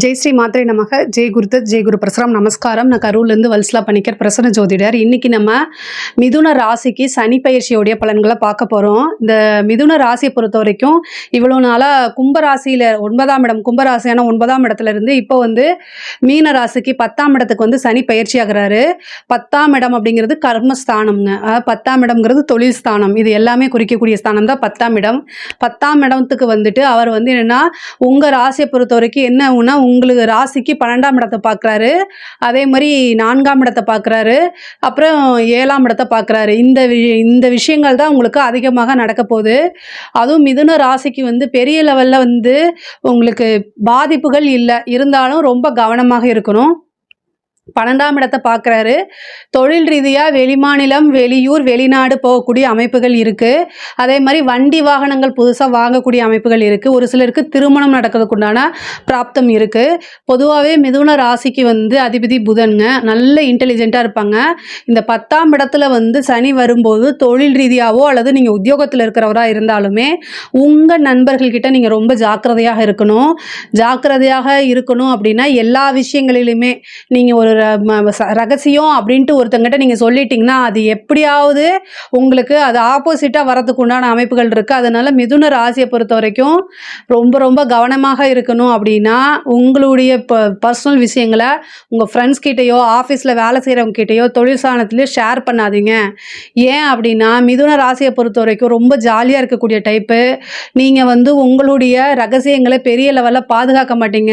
ஜெய் ஸ்ரீ மாத்ரே நமக. ஜெய் குருதத், ஜெய் குரு பிரசரம். நமஸ்காரம். நான் கரூர்லேருந்து வல்சலா பணிக்கர், பிரசன்ன ஜோதிடர். இன்றைக்கி நம்ம மிதுன ராசிக்கு சனி பயிற்சியோடைய பலன்களை பார்க்க போகிறோம். இந்த மிதுன ராசியை பொறுத்த வரைக்கும் இவ்வளோ நாளாக கும்பராசியில் 9ஆம் இடம், கும்பராசியான 9ஆம் இடத்துல இருந்து இப்போ மீன ராசிக்கு 10ஆம் இடத்துக்கு சனி பயிற்சி ஆகிறாரு. 10ஆம் இடம் அப்படிங்கிறது கர்மஸ்தானம்ங்க. 10ஆம் இடம்ங்கிறது தொழில் ஸ்தானம். இது எல்லாமே குறிக்கக்கூடிய ஸ்தானம் தான் 10ஆம் இடம். 10ஆம் இடத்துக்கு அவர் என்னென்னா உங்கள் ராசியை பொறுத்த வரைக்கும் என்ன ஆகுனா, உங்களுக்கு ராசிக்கு 12ஆம் இடத்தை பார்க்குறாரு, அதே மாதிரி 4ஆம் இடத்தை பார்க்குறாரு, அப்புறம் 7ஆம் இடத்தை பார்க்குறாரு. இந்த விஷயங்கள் தான் உங்களுக்கு அதிகமாக நடக்க போகுது. அதுவும் மிதுன ராசிக்கு பெரிய லெவலில் உங்களுக்கு பாதிப்புகள் இல்லை, இருந்தாலும் ரொம்ப கவனமாக இருக்கணும். 12ஆம் இடத்தை பார்க்குறாரு. தொழில் ரீதியாக வெளிமாநிலம், வெளியூர், வெளிநாடு போகக்கூடிய அமைப்புகள் இருக்குது. அதே மாதிரி வண்டி வாகனங்கள் புதுசாக வாங்கக்கூடிய அமைப்புகள் இருக்குது. ஒரு சிலருக்கு திருமணம் நடக்கிறதுக்குண்டான பிராப்தம் இருக்குது. பொதுவாகவே மிதுன ராசிக்கு அதிபதி புதன்ங்க. நல்ல இன்டெலிஜென்ட்டாக இருப்பாங்க. இந்த 10ஆம் இடத்துல சனி வரும்போது தொழில் ரீதியாகவோ அல்லது நீங்கள் உத்தியோகத்தில் இருக்கிறவராக இருந்தாலுமே உங்கள் நண்பர்கள்கிட்ட நீங்கள் ரொம்ப ஜாக்கிரதையாக இருக்கணும். அப்படின்னா எல்லா விஷயங்களிலுமே நீங்கள் ஒரு ரகசியம் அப்படின்ட்டு ஒருத்தங்கிட்ட நீங்கள் சொல்லிட்டீங்கன்னா அது எப்படியாவது உங்களுக்கு அது ஆப்போசிட்டாக வரதுக்கு உண்டான அமைப்புகள் இருக்குது. அதனால மிதுன ராசியை பொறுத்த வரைக்கும் ரொம்ப ரொம்ப கவனமாக இருக்கணும். அப்படின்னா உங்களுடைய பர்சனல் விஷயங்களை உங்கள் ஃப்ரெண்ட்ஸ் கிட்டேயோ, ஆஃபீஸில் வேலை செய்கிறவங்க கிட்டேயோ, தொழில் சாணத்துலேயோ ஷேர் பண்ணாதீங்க. ஏன் அப்படின்னா மிதுன ராசியை பொறுத்த வரைக்கும் ரொம்ப ஜாலியாக இருக்கக்கூடிய டைப்பு. நீங்கள் உங்களுடைய ரகசியங்களை பெரிய லெவலில் பாதுகாக்க மாட்டீங்க,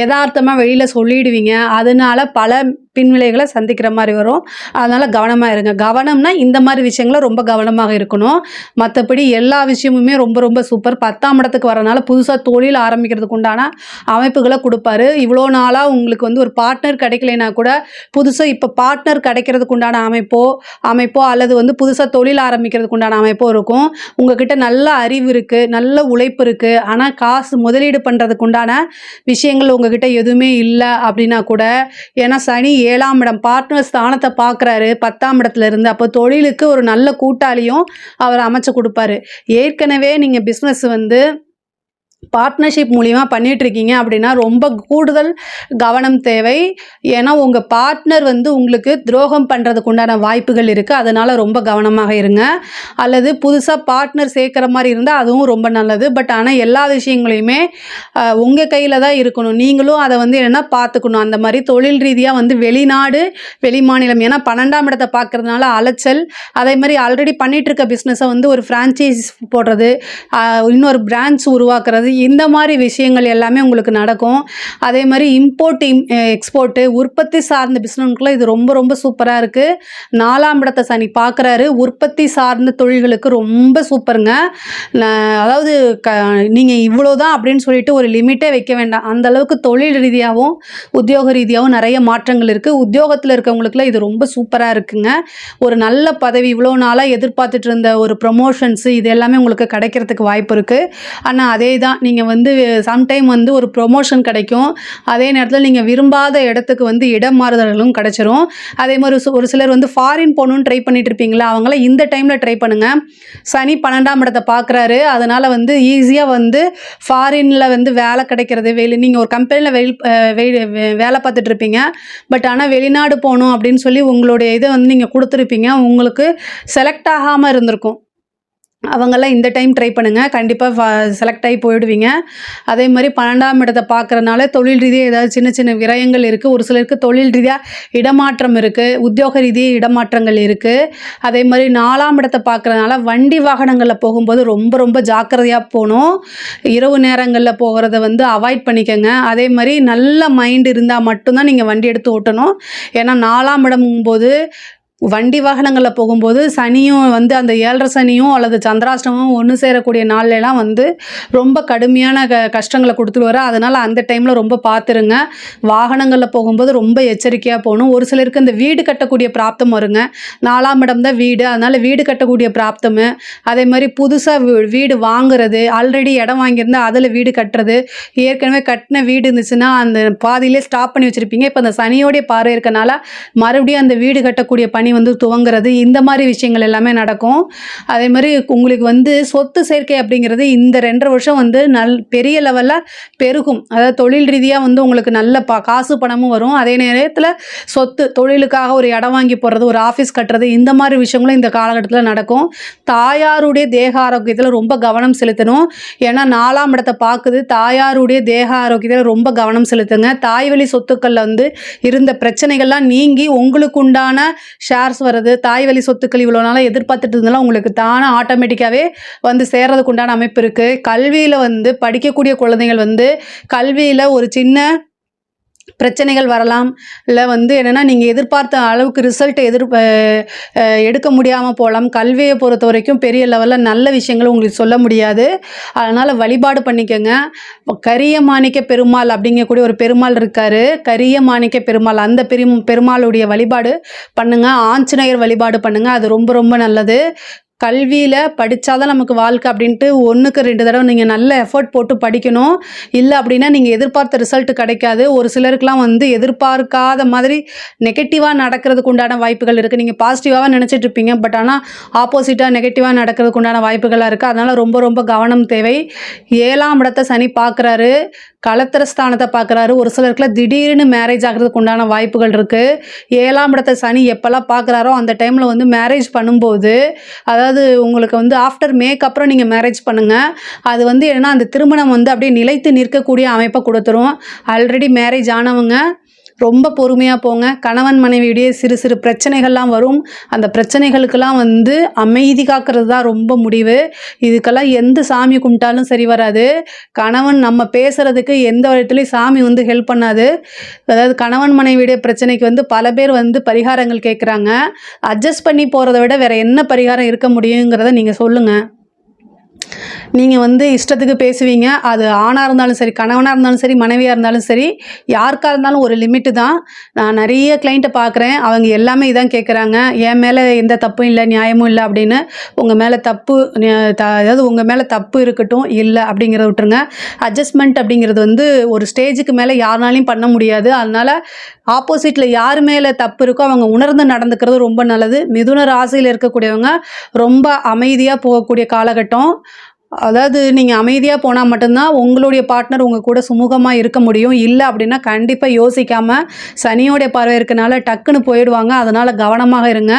யதார்த்தமாக வெளியில் சொல்லிடுவீங்க. அதனால பல பின்விளைகளை சந்திக்கிற மாதிரி வரும். அதனால் கவனமாக இருங்க. கவனம்னா இந்த மாதிரி விஷயங்களை ரொம்ப கவனமாக இருக்கணும். மற்றபடி எல்லா விஷயமுமே ரொம்ப ரொம்ப சூப்பர். 10ஆம் இடத்துக்கு வரனால புதுசாக தொழில் ஆரம்பிக்கிறதுக்கு உண்டான அமைப்புகளை கொடுப்பாரு. இவ்வளோ நாளாக உங்களுக்கு ஒரு பார்ட்னர் கிடைக்கலைன்னா கூட புதுசாக இப்போ பார்ட்னர் கிடைக்கிறதுக்கு உண்டான அமைப்போ அல்லது புதுசாக தொழில் ஆரம்பிக்கிறதுக்கு உண்டான அமைப்போ இருக்கும். உங்ககிட்ட நல்ல அறிவு இருக்குது, நல்ல உழைப்பு இருக்குது, ஆனால் காசு முதலீடு பண்ணுறதுக்கு உண்டான விஷயங்கள் உங்ககிட்ட எதுவுமே இல்லை அப்படின்னா கூட, ஏன்னா சனி 7ஆம் இடம் பார்ட்னர் ஸ்தானத்தை பார்க்குறாரு 10ஆம் இடத்துல இருந்து. அப்போ தொழிலுக்கு ஒரு நல்ல கூட்டாளியும் அவர் அமைச்சு கொடுப்பாரு. ஏற்கனவே நீங்கள் பிஸ்னஸ் பார்ட்னர்ஷிப் மூலிமா பண்ணிகிட்ருக்கீங்க அப்படின்னா ரொம்ப கூடுதல் கவனம் தேவை. ஏன்னா உங்கள் பார்ட்னர் உங்களுக்கு துரோகம் பண்ணுறதுக்கு உண்டான வாய்ப்புகள் இருக்குது. அதனால் ரொம்ப கவனமாக இருங்க. அல்லது புதுசாக பார்ட்னர் சேர்க்குற மாதிரி இருந்தால் அதுவும் ரொம்ப நல்லது. பட் ஆனால் எல்லா விஷயங்களையுமே உங்கள் கையில் தான் இருக்கணும். நீங்களும் அதை என்னென்னா பார்த்துக்கணும். அந்த மாதிரி தொழில் ரீதியாக வெளிநாடு, வெளிமாநிலம், ஏன்னா 12ஆம் இடத்தை பார்க்குறதுனால அலைச்சல். அதே மாதிரி ஆல்ரெடி பண்ணிகிட்ருக்க பிஸ்னஸை ஒரு ஃப்ரான்ச்சைஸ் போடுறது, இன்னொரு பிரான்ச் உருவாக்குறது, இந்த மாதிரி விஷயங்கள் எல்லாமே உங்களுக்கு நடக்கும். அதே மாதிரி இம்போர்ட் எக்ஸ்போர்ட்டு, உற்பத்தி சார்ந்த பிஸ்னஸ்க்குள்ள இது ரொம்ப ரொம்ப சூப்பராக இருக்குது. 4ஆம் இடத்தை சனி பார்க்குறாரு. உற்பத்தி சார்ந்த தொழில்களுக்கு ரொம்ப சூப்பருங்க. அதாவது நீங்கள் இவ்வளோதான் அப்படின்னு சொல்லிட்டு ஒரு லிமிட்டே வைக்க வேண்டாம். அந்தளவுக்கு தொழில் ரீதியாகவும் உத்தியோக ரீதியாகவும் நிறைய மாற்றங்கள் இருக்குது. உத்தியோகத்தில் இருக்கவங்களுக்குலாம் இது ரொம்ப சூப்பராக இருக்குங்க. ஒரு நல்ல பதவி, இவ்வளோ நாளாக எதிர்பார்த்துட்டு இருந்த ஒரு ப்ரொமோஷன்ஸு, இது எல்லாமே உங்களுக்கு கிடைக்கிறதுக்கு வாய்ப்பு இருக்குது. ஆனால் அதே தான், நீங்கள் சம்டைம் ஒரு ப்ரொமோஷன் கிடைக்கும். அதே நேரத்தில் நீங்கள் விரும்பாத இடத்துக்கு இடம் மாறுதல்களும் கிடைச்சிரும். அதே மாதிரி ஒரு சிலர் ஃபாரின் போகணுன்னு ட்ரை பண்ணிட்டு இருப்பீங்களா, அவங்களாம் இந்த டைமில் ட்ரை பண்ணுங்கள். சனி 12ஆம் இடத்தை பார்க்குறாரு. அதனால் ஈஸியாக ஃபாரினில் வேலை கிடைக்கிறது. நீங்கள் ஒரு கம்பெனியில் வேலை பார்த்துட்டு இருப்பீங்க. பட் ஆனால் வெளிநாடு போகணும் அப்படின்னு சொல்லி உங்களுடைய இதை நீங்கள் கொடுத்துருப்பீங்க. உங்களுக்கு செலக்ட் ஆகாமல் இருந்திருக்கும். அவங்கெல்லாம் இந்த டைம் ட்ரை பண்ணுங்கள். கண்டிப்பாக செலக்ட் ஆகி போயிடுவீங்க. அதே மாதிரி 12ஆம் இடத்தை பார்க்குறதுனால தொழில் ரீதியாக ஏதாவது சின்ன சின்ன விரயங்கள் இருக்குது. ஒரு சிலருக்கு தொழில் ரீதியாக இடமாற்றம் இருக்குது, உத்தியோக ரீதியாக இடமாற்றங்கள் இருக்குது. அதே மாதிரி 4ஆம் இடத்தை பார்க்குறதுனால வண்டி வாகனங்களில் போகும்போது ரொம்ப ரொம்ப ஜாக்கிரதையாக போகணும். இரவு நேரங்களில் போகிறத அவாய்ட் பண்ணிக்கோங்க. அதே மாதிரி நல்ல மைண்ட் இருந்தால் மட்டும்தான் நீங்கள் வண்டி எடுத்து ஓட்டணும். ஏன்னா 4ஆம் இடங்கும்போது வண்டி வாகனங்களில் போகும்போது சனியும் அந்த 7.5 சனியும் அல்லது சந்திராஷ்டமும் ஒன்று சேரக்கூடிய நாள்லாம் ரொம்ப கடுமையான கஷ்டங்களை கொடுத்துட்டு அதனால் அந்த டைமில் ரொம்ப பார்த்துருங்க. வாகனங்களில் போகும்போது ரொம்ப எச்சரிக்கையாக போகணும். ஒரு சிலருக்கு இந்த வீடு கட்டக்கூடிய பிராப்தம் வருங்க. 4ஆம் இடம் தான் வீடு, அதனால் வீடு கட்டக்கூடிய பிராப்தம். அதே மாதிரி புதுசாக வீடு வாங்குறது, ஆல்ரெடி இடம் வாங்கியிருந்தால் அதில் வீடு கட்டுறது, ஏற்கனவே கட்டின வீடு இருந்துச்சுன்னா அந்த பாதியிலே ஸ்டாப் பண்ணி வச்சுருப்பீங்க. இப்போ அந்த சனியோடைய பார்வை இருக்கனால மறுபடியும் அந்த வீடு கட்டக்கூடிய பணி சனி வந்து துவங்குறது, இந்த மாதிரி விஷயங்கள் எல்லாமே நடக்கும். அதே மாதிரி உங்களுக்கு வந்து சொத்து சேர்க்கை அப்படிங்கிறது இந்த 2.5 வருஷம் வந்து பெரிய லெவலில் பெருகும். அதாவது தொழில் ரீதியாக வந்து உங்களுக்கு நல்ல காசு பணமும் வரும். அதே நேரத்தில் சொத்து தொழிலுக்காக ஒரு இடம் வாங்கி போடுறது, ஒரு ஆஃபீஸ் கட்டுறது, இந்த மாதிரி விஷயங்களும் இந்த காலகட்டத்தில் நடக்கும். தாயாருடைய தேக ஆரோக்கியத்தில் ரொம்ப கவனம் செலுத்தணும். ஏன்னா 4ஆம் இடத்தை பார்க்குது. தாயாருடைய தேக ஆரோக்கியத்தில் ரொம்ப கவனம் செலுத்துங்க. தாய்வழி சொத்துக்களில் வந்து இருந்த பிரச்சனைகள்லாம் நீங்கி உங்களுக்கு உண்டான ஷேர்ஸ் வர்றது, தாய்வழி சொத்துக்கள் இவ்வளோ நாளாக எதிர்பார்த்துட்டு இருந்தாலும் உங்களுக்கு தானே ஆட்டோமேட்டிக்காகவே வந்து சேர்றதுக்கு உண்டான அமைப்பு இருக்குது. கல்வியில் வந்து படிக்கக்கூடிய குழந்தைகள் வந்து கல்வியில் ஒரு சின்ன பிரச்சனைகள் வரலாம். இல்லை வந்து என்னென்னா நீங்கள் எதிர்பார்த்த அளவுக்கு ரிசல்ட் எடுக்க முடியாமல் போகலாம். கல்வியை பொறுத்த வரைக்கும் பெரிய லெவலில் நல்ல விஷயங்கள் உங்களுக்கு சொல்ல முடியாது. அதனால் வழிபாடு பண்ணிக்கோங்க. கரிய மாணிக்க பெருமாள் அப்படிங்கக்கூடிய ஒரு பெருமாள் இருக்கார். கரிய மாணிக்க பெருமாள், அந்த பெருமாளுடைய வழிபாடு பண்ணுங்கள். ஆஞ்சநேயர் வழிபாடு பண்ணுங்கள். அது ரொம்ப ரொம்ப நல்லது. கல்வியில் படித்தாதான் நமக்கு வாழ்க்கை அப்படின்ட்டு 1க்கு 2 தடவை நீங்கள் நல்ல எஃபர்ட் போட்டு படிக்கணும். இல்லை அப்படின்னா நீங்கள் எதிர்பார்த்த ரிசல்ட் கிடைக்காது. ஒரு சிலருக்குலாம் வந்து எதிர்பார்க்காத மாதிரி நெகட்டிவாக நடக்கிறதுக்கு உண்டான வாய்ப்புகள் இருக்குது. நீங்கள் பாசிட்டிவாக நினச்சிட்டு இருப்பீங்க, பட் ஆனால் ஆப்போசிட்டாக நெகட்டிவாக நடக்கிறதுக்கு உண்டான வாய்ப்புகளாக இருக்குது. அதனால் ரொம்ப ரொம்ப கவனம் தேவை. 7ஆம் இடத்தை சனி பார்க்குறாரு, களத்திர ஸ்தானத்தை பார்க்குறாரு. ஒரு சிலருக்குலாம் திடீர்னு மேரேஜ் ஆகிறதுக்கு உண்டான வாய்ப்புகள் இருக்குது. 7ஆம் இடத்தை சனி எப்போல்லாம் பார்க்குறாரோ அந்த டைமில் வந்து மேரேஜ் பண்ணும்போது, அதாவது உங்களுக்கு வந்து ஆஃப்டர் மேக்கு அப்புறம் நீங்கள் மேரேஜ் பண்ணுங்கள். அது வந்து என்னென்னா அந்த திருமணம் வந்து அப்படியே நிலைத்து நிற்கக்கூடிய அமைப்பை கொடுத்துரும். ஆல்ரெடி மேரேஜ் ஆனவங்க ரொம்ப பொறுமையாக போங்க. கணவன் மனைவியுடைய சிறு சிறு பிரச்சனைகள்லாம் வரும். அந்த பிரச்சனைகளுக்கெல்லாம் வந்து அமைதி காக்கிறது தான் ரொம்ப முடிவு. இதுக்கெல்லாம் எந்த சாமி கும்பிட்டாலும் சரி வராது. கணவன் நம்ம பேசுகிறதுக்கு எந்த விதத்துலையும் சாமி வந்து ஹெல்ப் பண்ணாது. அதாவது கணவன் மனைவியுடைய பிரச்சனைக்கு வந்து பல பேர் வந்து பரிகாரங்கள் கேட்குறாங்க. அட்ஜஸ்ட் பண்ணி போகிறத விட வேறு என்ன பரிகாரம் இருக்க முடியுங்கிறத நீங்கள் சொல்லுங்கள். நீங்கள் வந்து இஷ்டத்துக்கு பேசுவீங்க. அது ஆணாக இருந்தாலும் சரி, கணவனாக இருந்தாலும் சரி, மனைவியாக இருந்தாலும் சரி, யாருக்காக இருந்தாலும் ஒரு லிமிட்டு தான். நான் நிறைய கிளைண்ட்டை பார்க்குறேன். அவங்க எல்லாமே இதான் கேட்குறாங்க. என் மேலே எந்த தப்பும் இல்லை, நியாயமும் இல்லை அப்படின்னு. உங்கள் மேலே தப்பு அதாவது உங்கள் மேலே தப்பு இருக்கட்டும், இல்லை அப்படிங்கிறத விட்டுருங்க. அட்ஜஸ்ட்மெண்ட் அப்படிங்கிறது வந்து ஒரு ஸ்டேஜுக்கு மேலே யாருனாலையும் பண்ண முடியாது. அதனால் ஆப்போசிட்டில் யார் மேலே தப்பு இருக்கோ அவங்க உணர்ந்து நடந்துக்கிறது ரொம்ப நல்லது. மிதுன ராசியில் இருக்கக்கூடியவங்க ரொம்ப அமைதியாக போகக்கூடிய காலகட்டம். அதாவது நீங்கள் அமைதியாக போனால் மட்டும்தான் உங்களுடைய பார்ட்னர் உங்கள் கூட சுமூகமாக இருக்க முடியும். இல்லை அப்படின்னா கண்டிப்பாக யோசிக்காமல் சனியோடைய பார்வை இருக்கனால டக்குன்னு போயிடுவாங்க. அதனால் கவனமாக இருங்க.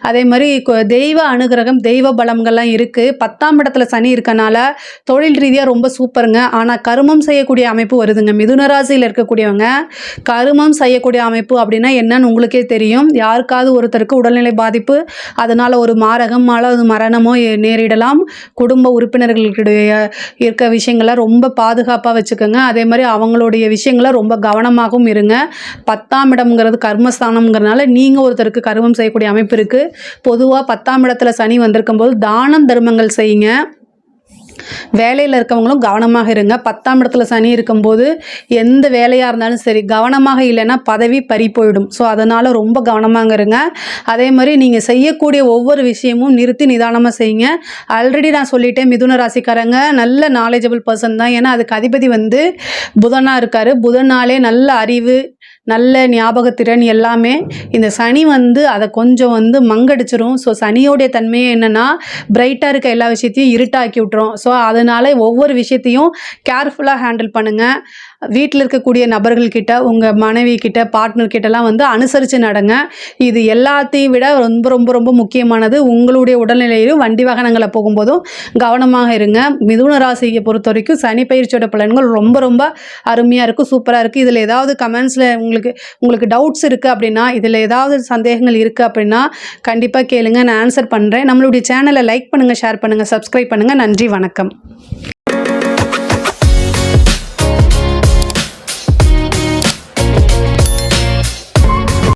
அதே மாதிரி தெய்வ அனுகிரகம், தெய்வ பலம்கள்லாம் இருக்குது. 10ஆம் இடத்துல சனி இருக்கனால தொழில் ரீதியாக ரொம்ப சூப்பருங்க. ஆனால் கருமம் செய்யக்கூடிய அமைப்பு வருதுங்க. மிதுன ராசியில் இருக்கக்கூடியவங்க கருமம் செய்யக்கூடிய அமைப்பு அப்படின்னா என்னன்னு உங்களுக்கே தெரியும். யாருக்காவது ஒருத்தருக்கு உடல்நிலை பாதிப்பு, அதனால் ஒரு மாரகம் அல்லது மரணமோ நேரிடலாம். குடும்ப உறுப்பினர்கள் இருக்க விஷயங்களை ரொம்ப பாதுகாப்பாக வச்சுக்கோங்க. அதே மாதிரி அவங்களுடைய விஷயங்களை ரொம்ப கவனமாகவும் இருங்க. 10ஆம் இடம்ங்கிறது கர்மஸ்தானம்ங்கிறதுனால நீங்கள் ஒருத்தருக்கு கர்மம் செய்யக்கூடிய அமைப்பு இருக்குது. பொதுவாக 10ஆம் இடத்துல சனி வந்திருக்கும் போது தானம் தர்மங்கள் செய்யுங்க. வேலையில் இருக்கவங்களும் கவனமாக இருங்க. 10ஆம் இடத்துல சனி இருக்கும்போது எந்த வேலையாக இருந்தாலும் சரி கவனமாக இல்லைன்னா பதவி பறி போயிடும். ஸோ அதனால் ரொம்ப கவனமாக இருங்க. அதே மாதிரி நீங்கள் செய்யக்கூடிய ஒவ்வொரு விஷயமும் நிறுத்தி நிதானமாக செய்யுங்க. ஆல்ரெடி நான் சொல்லிட்டேன், மிதுன ராசிக்காரங்க நல்ல நாலேஜபிள் பர்சன் தான். ஏன்னா அதுக்கு அதிபதி வந்து புதனாக இருக்கார். புதனாலே நல்ல அறிவு, நல்ல ஞாபகத்திறன் எல்லாமே. இந்த சனி வந்து அதை கொஞ்சம் வந்து மங்கடிச்சிரும். ஸோ சனியோடைய தன்மையே என்னென்னா பிரைட்டாக இருக்க எல்லா விஷயத்தையும் இருட்டாக்கி விட்டுரும். ஸோ அதனால் ஒவ்வொரு விஷயத்தையும் கேர்ஃபுல்லாக ஹேண்டில் பண்ணுங்கள். வீட்டில் இருக்கக்கூடிய நபர்கள்கிட்ட, உங்கள் மனைவி கிட்ட, பார்ட்னர்கிட்டலாம் வந்து அனுசரித்து நடங்க. இது எல்லாத்தையும் விட ரொம்ப ரொம்ப ரொம்ப முக்கியமானது உங்களுடைய உடல்நிலையிலும் வண்டி வாகனங்களை போகும்போதும் கவனமாக இருங்க. மிதுன ராசியை பொறுத்த வரைக்கும் சனி பயிற்சியோட பலன்கள் ரொம்ப ரொம்ப அருமையாக இருக்கும், சூப்பராக இருக்குது. இதில் ஏதாவது கமெண்ட்ஸில் உங்களுக்கு டவுட்ஸ் இருக்குது அப்படின்னா, இதில் ஏதாவது சந்தேகங்கள் இருக்குது அப்படின்னா கண்டிப்பாக கேளுங்க, நான் ஆன்சர் பண்ணுறேன். நம்மளுடைய சேனலை லைக் பண்ணுங்கள், ஷேர் பண்ணுங்கள், சப்ஸ்கிரைப் பண்ணுங்கள். நன்றி, வணக்கம்.